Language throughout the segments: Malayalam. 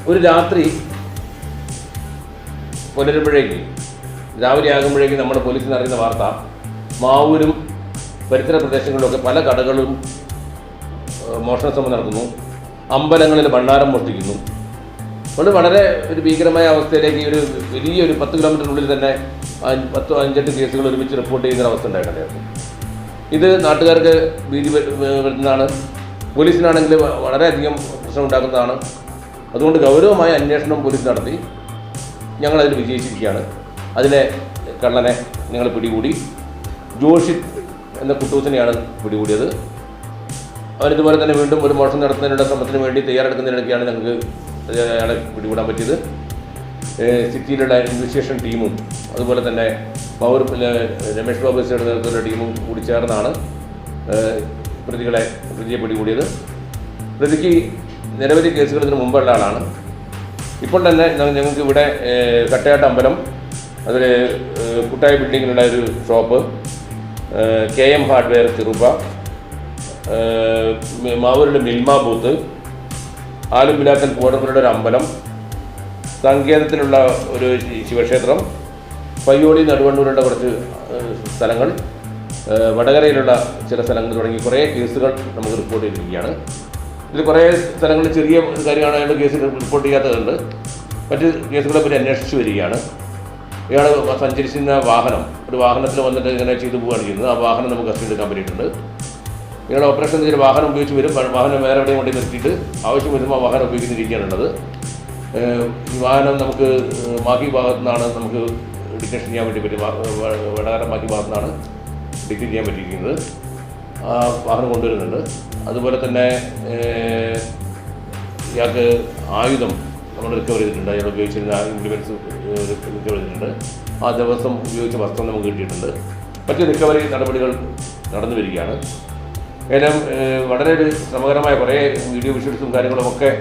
ഒരു രാത്രി പുലരുമ്പോഴേക്ക് രാവിലെ ആകുമ്പോഴേക്ക് നമ്മുടെ പോലീസിന് അറിയുന്ന വാർത്ത മാവൂരും പരിസര പ്രദേശങ്ങളിലൊക്കെ പല കടകളും മോഷണ ശ്രമം നടത്തുന്നു, അമ്പലങ്ങളിൽ ഭണ്ഡാരം മോഷ്ടിക്കുന്നു. അതുകൊണ്ട് വളരെ ഒരു ഭീകരമായ അവസ്ഥയിലേക്ക് ഒരു വലിയൊരു 10 കിലോമീറ്ററിനുള്ളിൽ തന്നെ 10-5 കേസുകൾ ഒരുമിച്ച് റിപ്പോർട്ട് ചെയ്യുന്ന അവസ്ഥ ഉണ്ടായിട്ടുണ്ടായിരുന്നു. ഇത് നാട്ടുകാർക്ക് ഭീതി വരുന്നതാണ്, പോലീസിനാണെങ്കിൽ വളരെയധികം പ്രശ്നം ഉണ്ടാക്കുന്നതാണ്. അതുകൊണ്ട് ഗൗരവമായ അന്വേഷണം പോലീസ് നടത്തി ഞങ്ങളതിൽ വിജയിച്ചിരിക്കുകയാണ്. അതിലെ കള്ളനെ ഞങ്ങൾ പിടികൂടി. ജോഷിത് എന്ന കുട്ടൂസിനെയാണ് പിടികൂടിയത്. അവരിതുപോലെ തന്നെ വീണ്ടും ഒരു മോഷണം നടത്തുന്നതിനുള്ള ശ്രമത്തിന് വേണ്ടി തയ്യാറെടുക്കുന്നതിനിടയ്ക്കാണ് ഞങ്ങൾക്ക് അയാളെ പിടികൂടാൻ പറ്റിയത്. സിറ്റിയിലുള്ള ഇൻവെസ്റ്റിഗേഷൻ ടീമും അതുപോലെ തന്നെ പവർ രമേഷ് ബാബു നേതൃത്വത്തിലുള്ള ടീമും കൂടി ചേർന്നാണ് പ്രതിയെ പിടികൂടിയത്. പ്രതിക്ക് നിരവധി കേസുകൾ ഇതിന് മുമ്പുള്ള ആളാണ്. ഇപ്പോൾ തന്നെ ഞങ്ങൾക്ക് ഇവിടെ കട്ടയാട്ട് അമ്പലം, അതിൽ കുട്ടായ ബിൽഡിങ്ങിലുള്ള ഒരു ഷോപ്പ്, KM ഹാർഡ്വെയർ ചെറുപ്പ, മാവൂരിലെ മിൽമ ബൂത്ത്, ആലുംപിലാക്കൽ പൂടപ്പുരയുടെ ഒരു അമ്പലം, സങ്കേതത്തിലുള്ള ഒരു ശിവക്ഷേത്രം, പയ്യോളി നടുവണ്ണൂരുള്ള കുറച്ച് സ്ഥലങ്ങൾ, വടകരയിലുള്ള ചില സ്ഥലങ്ങൾ തുടങ്ങി കുറേ കേസുകൾ നമുക്ക് റിപ്പോർട്ട് ചെയ്തിരിക്കുകയാണ്. ഇതിൽ കുറേ സ്ഥലങ്ങളിൽ ചെറിയ കാര്യമാണ് അയാളുടെ കേസ് റിപ്പോർട്ട് ചെയ്യാത്തതുണ്ട്. മറ്റ് കേസുകളെ പറ്റി അന്വേഷിച്ച് വരികയാണ്. ഇയാൾ സഞ്ചരിച്ചിരുന്ന വാഹനം, ഒരു വാഹനത്തിൽ വന്നിട്ട് ഇങ്ങനെ ചെയ്തു പോവുകയാണ് ചെയ്യുന്നത്. ആ വാഹനം നമുക്ക് കസ്റ്റഡി എടുക്കാൻ പറ്റിയിട്ടുണ്ട്. ഇയാൾ ഓപ്പറേഷൻ ചെയ്ത് വാഹനം ഉപയോഗിച്ച് വരും, വാഹനം വേറെ എവിടെയും കൊണ്ടു നിർത്തിയിട്ട് ആവശ്യം വരുമ്പോൾ വാഹനം ഉപയോഗിക്കുന്നിരിക്കുകയാണുള്ളത്. ഈ വാഹനം നമുക്ക് മാഹി ഭാഗത്തു നിന്നാണ് നമുക്ക് ഡിറ്റക്ഷൻ ചെയ്യാൻ വേണ്ടി പറ്റും. വടകര മാഹി ഭാഗത്തു നിന്നാണ് ഡിറ്റക്ട് ചെയ്യാൻ പറ്റിയിരിക്കുന്നത്. ആ വാഹനം കൊണ്ടുവരുന്നുണ്ട്. അതുപോലെ തന്നെ ഇയാൾക്ക് ആയുധം നമ്മൾ റിക്കവർ ചെയ്തിട്ടുണ്ട്. അയാൾ ഉപയോഗിച്ചിരുന്ന ഇംപ്ലിമെൻറ്റ്സ് റിക്കവർ ചെയ്തിട്ടുണ്ട്. ആ ദിവസം ഉപയോഗിച്ച വസ്ത്രം നമുക്ക് കിട്ടിയിട്ടുണ്ട്. മറ്റ് റിക്കവറി നടപടികൾ നടന്നു വരികയാണ്. ഏതായാലും വളരെ ഒരു ശ്രമകരമായ കുറേ വീഡിയോ വിഷ്വൽസും കാര്യങ്ങളുമൊക്കെ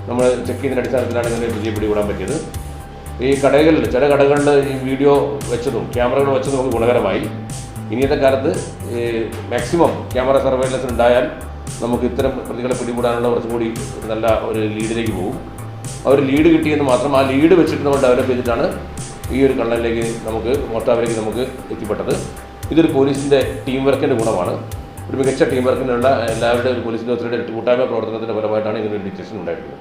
നമ്മൾ ചെക്ക് ചെയ്യുന്ന അടിസ്ഥാനത്തിലാണ് ഇങ്ങനെ പ്രതിയെ പിടികൂടാൻ പറ്റിയത്. ഈ കടകളിൽ ചില കടകളിൽ ഈ വീഡിയോ വെച്ചതും ക്യാമറകൾ വെച്ചതും നമുക്ക് ഗുണകരമായി. ഇനിയത്തെ കാലത്ത് മാക്സിമം ക്യാമറ സർവൈലൻസ് ഉണ്ടായാൽ നമുക്ക് ഇത്തരം പ്രതികളെ പിടികൂടാനുള്ള കുറച്ചും കൂടി നല്ല ഒരു ലീഡിലേക്ക് പോകും. ആ ഒരു ലീഡ് കിട്ടിയെന്ന് മാത്രം, ആ ലീഡ് വെച്ചിട്ട് നമ്മൾ ഡെവലപ്പ് ചെയ്തിട്ടാണ് ഈ ഒരു കള്ളനിലേക്ക് മോഷ്ടാവിലേക്ക് നമുക്ക് എത്തിപ്പെട്ടത്. ഇതൊരു പോലീസിൻ്റെ ടീം വർക്കിൻ്റെ ഗുണമാണ്. ഒരു മികച്ച ടീം വർക്കിനുള്ള എല്ലാവരുടെയും ഒരു പോലീസ് ഉദ്യോഗസ്ഥരുടെ കൂട്ടായ്മ പ്രവർത്തനത്തിൻ്റെ ഫലമായിട്ടാണ് ഇങ്ങനൊരു ഡിറ്റക്ഷൻ ഉണ്ടായിട്ടുള്ളത്.